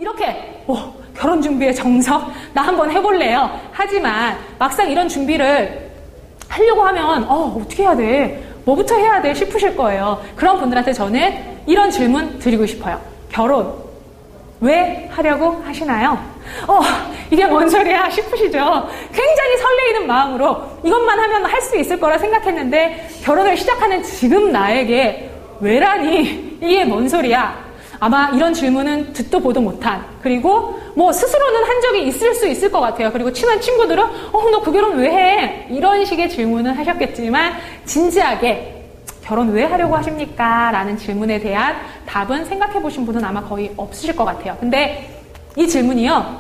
이렇게 결혼 준비의 정석 나 한번 해볼래요. 하지만 막상 이런 준비를 하려고 하면 어떻게 해야 돼? 뭐부터 해야 돼? 싶으실 거예요. 그런 분들한테 저는 이런 질문 드리고 싶어요. 결혼 왜 하려고 하시나요? 이게 뭔 소리야 싶으시죠? 굉장히 설레이는 마음으로 이것만 하면 할 수 있을 거라 생각했는데 결혼을 시작하는 지금 나에게 왜라니? 이게 뭔 소리야? 아마 이런 질문은 듣도 보도 못한, 그리고 스스로는 한 적이 있을 수 있을 것 같아요. 그리고 친한 친구들은 너 그 결혼 왜 해? 이런 식의 질문을 하셨겠지만 진지하게 결혼 왜 하려고 하십니까? 라는 질문에 대한 답은 생각해 보신 분은 아마 거의 없으실 것 같아요. 근데 이 질문이요,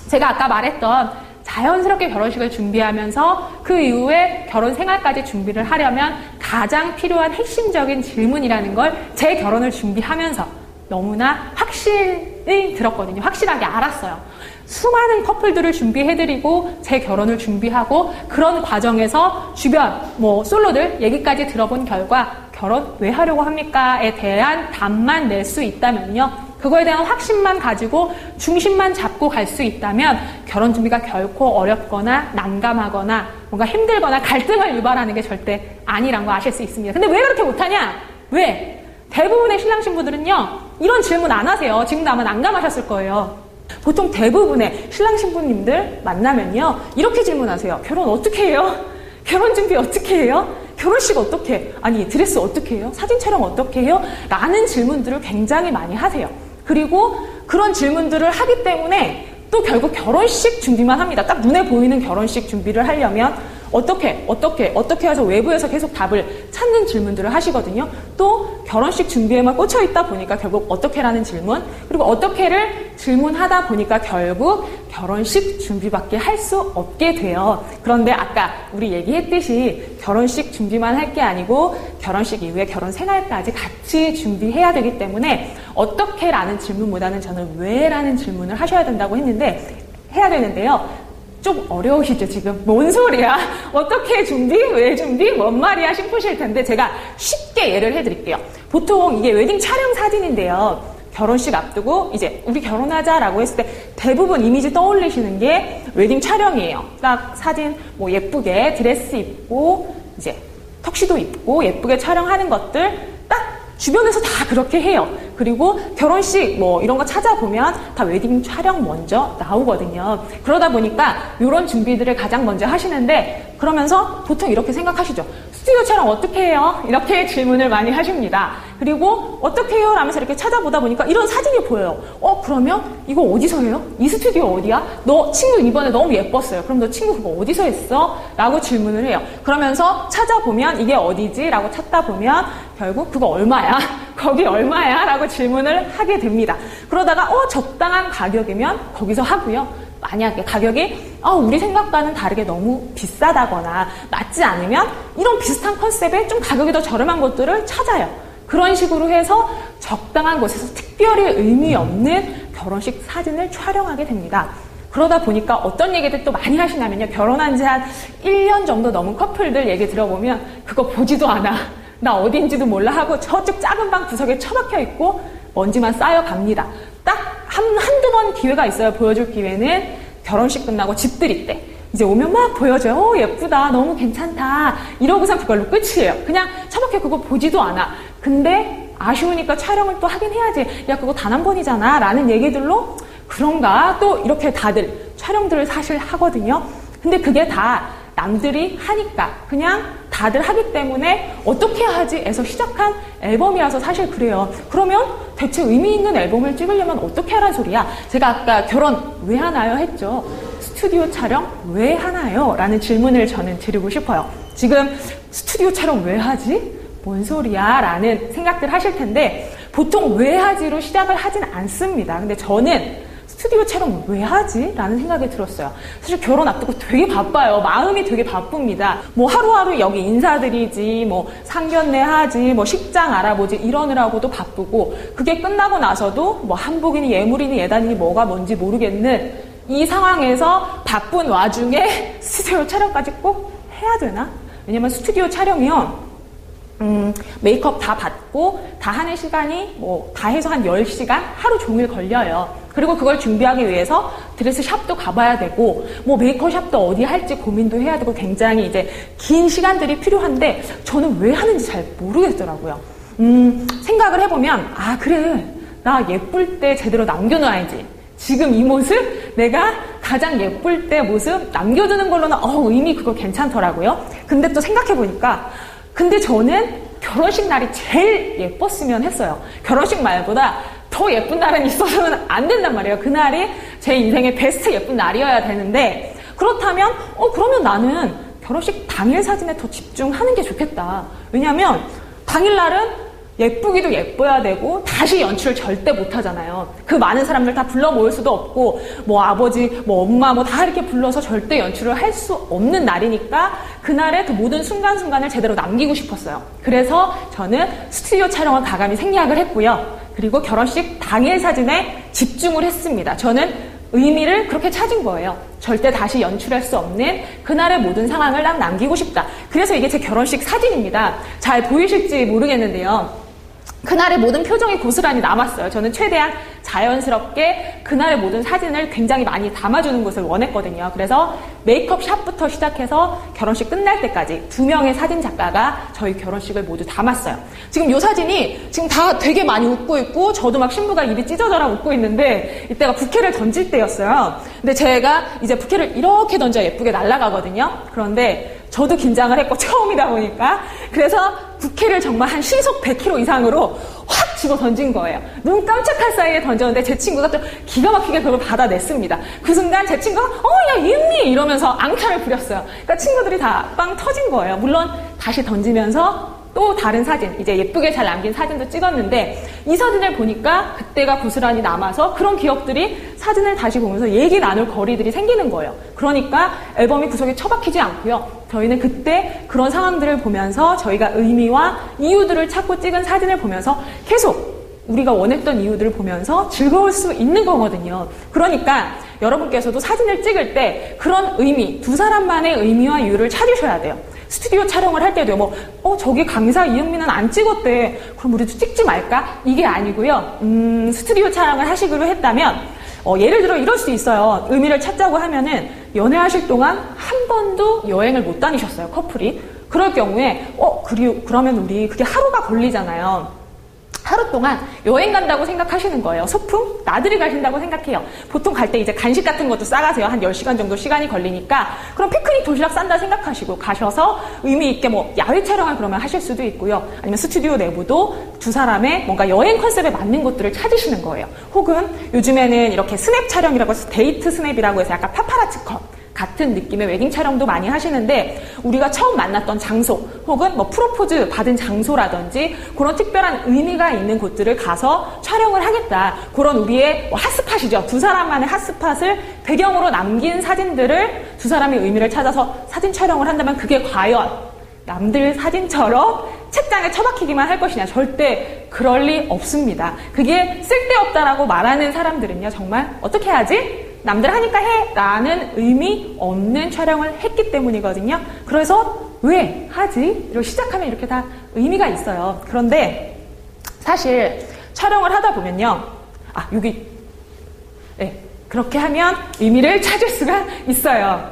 제가 아까 말했던 자연스럽게 결혼식을 준비하면서 그 이후에 결혼 생활까지 준비를 하려면 가장 필요한 핵심적인 질문이라는 걸 제 결혼을 준비하면서 너무나 확실히 들었거든요. 확실하게 알았어요. 수많은 커플들을 준비해드리고 제 결혼을 준비하고 그런 과정에서 주변 솔로들 얘기까지 들어본 결과 결혼 왜 하려고 합니까?에 대한 답만 낼 수 있다면요, 그거에 대한 확신만 가지고 중심만 잡고 갈 수 있다면 결혼 준비가 결코 어렵거나 난감하거나 뭔가 힘들거나 갈등을 유발하는 게 절대 아니란 거 아실 수 있습니다. 근데 왜 그렇게 못하냐? 왜? 대부분의 신랑 신부들은요 이런 질문 안 하세요. 지금도 아마 난감하셨을 거예요. 보통 대부분의 신랑 신부님들 만나면요 이렇게 질문하세요. 결혼 어떻게 해요? 결혼 준비 어떻게 해요? 결혼식 어떻게 해요? 아니 드레스 어떻게 해요? 사진 촬영 어떻게 해요? 라는 질문들을 굉장히 많이 하세요. 그리고 그런 질문들을 하기 때문에 또 결국 결혼식 준비만 합니다. 딱 눈에 보이는 결혼식 준비를 하려면 어떻게 해서 외부에서 계속 답을 찾는 질문들을 하시거든요. 또 결혼식 준비에만 꽂혀 있다 보니까 결국 어떻게라는 질문, 그리고 어떻게를 질문하다 보니까 결국 결혼식 준비밖에 할 수 없게 돼요. 그런데 아까 우리 얘기했듯이 결혼식 준비만 할 게 아니고 결혼식 이후에 결혼 생활까지 같이 준비해야 되기 때문에 어떻게라는 질문보다는 저는 왜라는 질문을 하셔야 된다고 해야 되는데요. 좀 어려우시죠, 지금? 뭔 소리야? 어떻게 준비? 왜 준비? 뭔 말이야? 싶으실 텐데 제가 쉽게 예를 해드릴게요. 보통 이게 웨딩 촬영 사진인데요. 결혼식 앞두고 이제 우리 결혼하자라고 했을 때 대부분 이미지 떠올리시는 게 웨딩 촬영이에요. 딱 사진 예쁘게 드레스 입고 이제 턱시도 입고 예쁘게 촬영하는 것들 딱 주변에서 다 그렇게 해요. 그리고 결혼식 이런 거 찾아보면 다 웨딩 촬영 먼저 나오거든요. 그러다 보니까 이런 준비들을 가장 먼저 하시는데 그러면서 보통 이렇게 생각하시죠. 스튜디오 촬영 어떻게 해요? 이렇게 질문을 많이 하십니다. 그리고 어떻게 해요? 라면서 이렇게 찾아보다 보니까 이런 사진이 보여요. 그러면 이거 어디서 해요? 이 스튜디오 어디야? 너 친구 이번에 너무 예뻤어요. 그럼 너 친구 그거 어디서 했어? 라고 질문을 해요. 그러면서 찾아보면 이게 어디지? 라고 찾다 보면 결국 그거 얼마야? 거기 얼마야? 라고 질문을 하게 됩니다. 그러다가 적당한 가격이면 거기서 하고요. 만약에 가격이 우리 생각과는 다르게 너무 비싸다거나 맞지 않으면 이런 비슷한 컨셉에 좀 가격이 더 저렴한 곳들을 찾아요. 그런 식으로 해서 적당한 곳에서 특별히 의미 없는 결혼식 사진을 촬영하게 됩니다. 그러다 보니까 어떤 얘기들 또 많이 하시냐면요. 결혼한 지 한 1년 정도 넘은 커플들 얘기 들어보면 그거 보지도 않아. 나 어딘지도 몰라 하고 저쪽 작은 방 구석에 처박혀 있고 먼지만 쌓여갑니다. 딱 한두 번 기회가 있어요. 보여줄 기회는 결혼식 끝나고 집들이 때. 이제 오면 막 보여줘요. 예쁘다. 너무 괜찮다. 이러고선 그걸로 끝이에요. 그냥 처박혀 그거 보지도 않아. 근데 아쉬우니까 촬영을 또 하긴 해야지. 야, 그거 단 한 번이잖아. 라는 얘기들로 그런가? 또 이렇게 다들 촬영들을 사실 하거든요. 근데 그게 다 남들이 하니까 그냥 다들 하기 때문에 어떻게 하지? 에서 시작한 앨범이라서 사실 그래요. 그러면 대체 의미 있는 앨범을 찍으려면 어떻게 하란 소리야? 제가 아까 결혼 왜 하나요? 했죠. 스튜디오 촬영 왜 하나요? 라는 질문을 저는 드리고 싶어요. 지금 스튜디오 촬영 왜 하지? 뭔 소리야? 라는 생각들 하실 텐데 보통 왜 하지로 시작을 하진 않습니다. 근데 저는 스튜디오 촬영 왜 하지? 라는 생각이 들었어요. 사실 결혼 앞두고 되게 바빠요. 마음이 되게 바쁩니다. 하루하루 여기 인사드리지, 상견례 하지, 식장 알아보지 이러느라고도 바쁘고 그게 끝나고 나서도 한복이니 예물이니 예단이니 뭐가 뭔지 모르겠는 이 상황에서 바쁜 와중에 스튜디오 촬영까지 꼭 해야 되나? 왜냐면 스튜디오 촬영이요. 메이크업 다 받고 다 하는 시간이 다 해서 한 10시간 하루 종일 걸려요. 그리고 그걸 준비하기 위해서 드레스 샵도 가봐야 되고 메이크업 샵도 어디 할지 고민도 해야 되고 굉장히 이제 긴 시간들이 필요한데 저는 왜 하는지 잘 모르겠더라고요. 생각을 해보면 그래, 나 예쁠 때 제대로 남겨놔야지. 지금 이 모습, 내가 가장 예쁠 때 모습 남겨두는 걸로는 의미 그거 괜찮더라고요. 근데 또 생각해보니까 근데 저는 결혼식 날이 제일 예뻤으면 했어요. 결혼식 말보다 더 예쁜 날은 있어서는 안 된단 말이에요. 그날이 제 인생의 베스트 예쁜 날이어야 되는데 그렇다면 그러면 나는 결혼식 당일 사진에 더 집중하는 게 좋겠다. 왜냐하면 당일날은 예쁘기도 예뻐야 되고 다시 연출을 절대 못하잖아요. 그 많은 사람들 다 불러 모을 수도 없고 아버지, 엄마 다 이렇게 불러서 절대 연출을 할 수 없는 날이니까 그날의 그 모든 순간순간을 제대로 남기고 싶었어요. 그래서 저는 스튜디오 촬영을 가감히 생략을 했고요. 그리고 결혼식 당일 사진에 집중을 했습니다. 저는 의미를 그렇게 찾은 거예요. 절대 다시 연출할 수 없는 그날의 모든 상황을 난 남기고 싶다. 그래서 이게 제 결혼식 사진입니다. 잘 보이실지 모르겠는데요. 그날의 모든 표정이 고스란히 남았어요. 저는 최대한 자연스럽게 그날의 모든 사진을 굉장히 많이 담아주는 것을 원했거든요. 그래서 메이크업 샵부터 시작해서 결혼식 끝날 때까지 2명의 사진 작가가 저희 결혼식을 모두 담았어요. 지금 이 사진이 지금 다 되게 많이 웃고 있고 저도 막 신부가 입이 찢어져라 웃고 있는데 이때가 부케를 던질 때였어요. 근데 제가 이제 부케를 이렇게 던져야 예쁘게 날아가거든요. 그런데 저도 긴장을 했고 처음이다 보니까 그래서 부케를 정말 한 시속 100km 이상으로 확 집어 던진 거예요. 눈 깜짝할 사이에 던졌는데 제 친구가 또 기가 막히게 그걸 받아냈습니다. 그 순간 제 친구가 야 윤미 이러면서 앙탈을 부렸어요. 그러니까 친구들이 다 빵 터진 거예요. 물론 다시 던지면서 또 다른 사진, 이제 예쁘게 잘 남긴 사진도 찍었는데 이 사진을 보니까 그때가 고스란히 남아서 그런 기억들이 사진을 다시 보면서 얘기 나눌 거리들이 생기는 거예요. 그러니까 앨범이 구석에 처박히지 않고요. 저희는 그때 그런 상황들을 보면서 저희가 의미와 이유들을 찾고 찍은 사진을 보면서 계속 우리가 원했던 이유들을 보면서 즐거울 수 있는 거거든요. 그러니까 여러분께서도 사진을 찍을 때 그런 의미, 두 사람만의 의미와 이유를 찾으셔야 돼요. 스튜디오 촬영을 할 때도 저기 강사 이은미는 안 찍었대. 그럼 우리도 찍지 말까? 이게 아니고요. 스튜디오 촬영을 하시기로 했다면 예를 들어 이럴 수 있어요. 의미를 찾자고 하면은 연애하실 동안 한 번도 여행을 못 다니셨어요. 커플이. 그럴 경우에 그러면 우리 그게 하루가 걸리잖아요. 하루 동안 여행 간다고 생각하시는 거예요. 소풍? 나들이 가신다고 생각해요. 보통 갈 때 이제 간식 같은 것도 싸가세요. 한 10시간 정도 시간이 걸리니까. 그럼 피크닉 도시락 싼다 생각하시고 가셔서 의미 있게 야외 촬영을 그러면 하실 수도 있고요. 아니면 스튜디오 내부도 두 사람의 뭔가 여행 컨셉에 맞는 것들을 찾으시는 거예요. 혹은 요즘에는 이렇게 스냅 촬영이라고 해서 데이트 스냅이라고 해서 약간 파파라치 컷 같은 느낌의 웨딩 촬영도 많이 하시는데 우리가 처음 만났던 장소 혹은 프로포즈 받은 장소라든지 그런 특별한 의미가 있는 곳들을 가서 촬영을 하겠다. 그런 우리의 핫스팟이죠. 두 사람만의 핫스팟을 배경으로 남긴 사진들을 두 사람의 의미를 찾아서 사진 촬영을 한다면 그게 과연 남들 사진처럼 책장에 처박히기만 할 것이냐. 절대 그럴 리 없습니다. 그게 쓸데없다라고 말하는 사람들은요. 정말 어떻게 하지? 남들 하니까 해! 라는 의미 없는 촬영을 했기 때문이거든요. 그래서 왜 하지? 이렇게 시작하면 이렇게 다 의미가 있어요. 그런데 사실 촬영을 하다 보면요. 그렇게 하면 의미를 찾을 수가 있어요.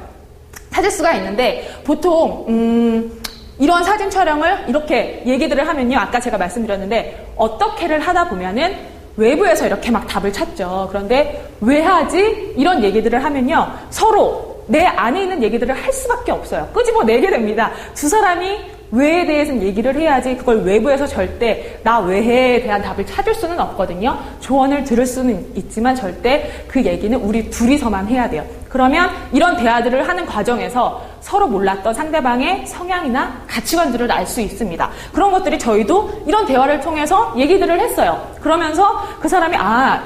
찾을 수가 있는데 보통 이런 사진 촬영을 이렇게 얘기들을 하면요. 아까 제가 말씀드렸는데 어떻게를 하다 보면은 외부에서 이렇게 막 답을 찾죠. 그런데 왜 하지? 이런 얘기들을 하면요. 서로 내 안에 있는 얘기들을 할 수밖에 없어요. 끄집어내게 됩니다. 두 사람이 왜에 대해서는 얘기를 해야지 그걸 외부에서 절대 나 왜에 대한 답을 찾을 수는 없거든요. 조언을 들을 수는 있지만 절대 그 얘기는 우리 둘이서만 해야 돼요. 그러면 이런 대화들을 하는 과정에서 서로 몰랐던 상대방의 성향이나 가치관들을 알 수 있습니다. 그런 것들이 저희도 이런 대화를 통해서 얘기들을 했어요. 그러면서 그 사람이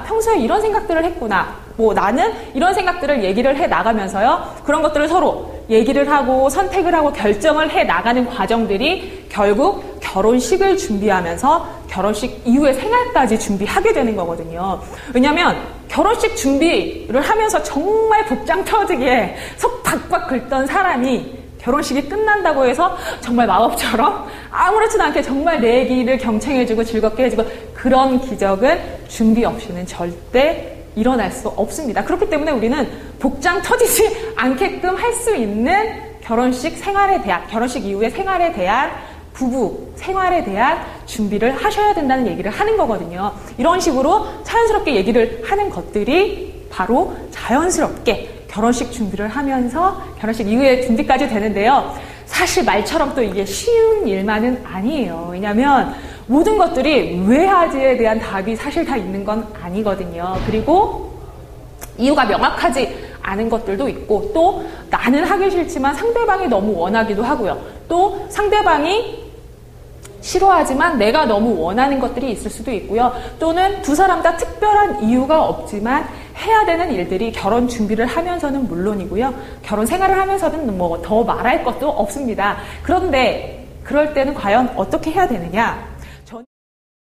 평소에 이런 생각들을 했구나. 나는 이런 생각들을 얘기를 해 나가면서요. 그런 것들을 서로 얘기를 하고 선택을 하고 결정을 해 나가는 과정들이 결국 결혼식을 준비하면서 결혼식 이후의 생활까지 준비하게 되는 거거든요. 왜냐하면 결혼식 준비를 하면서 정말 복장 터지게 속 박박 긁던 사람이 결혼식이 끝난다고 해서 정말 마법처럼 아무렇지도 않게 정말 내 길을 경청해주고 즐겁게 해주고 그런 기적은 준비 없이는 절대 일어날 수 없습니다. 그렇기 때문에 우리는 복장 터지지 않게끔 할 수 있는 결혼식 생활에 대한, 결혼식 이후의 생활에 대한 부부 생활에 대한 준비를 하셔야 된다는 얘기를 하는 거거든요. 이런 식으로 자연스럽게 얘기를 하는 것들이 바로 자연스럽게 결혼식 준비를 하면서 결혼식 이후의 준비까지 되는데요. 사실 말처럼 또 이게 쉬운 일만은 아니에요. 왜냐하면 모든 것들이 왜 하지에 대한 답이 사실 다 있는 건 아니거든요. 그리고 이유가 명확하지 않은 것들도 있고 또 나는 하기 싫지만 상대방이 너무 원하기도 하고요. 또 상대방이 싫어하지만 내가 너무 원하는 것들이 있을 수도 있고요. 또는 두 사람 다 특별한 이유가 없지만 해야 되는 일들이 결혼 준비를 하면서는 물론이고요. 결혼 생활을 하면서는 뭐 더 말할 것도 없습니다. 그런데 그럴 때는 과연 어떻게 해야 되느냐?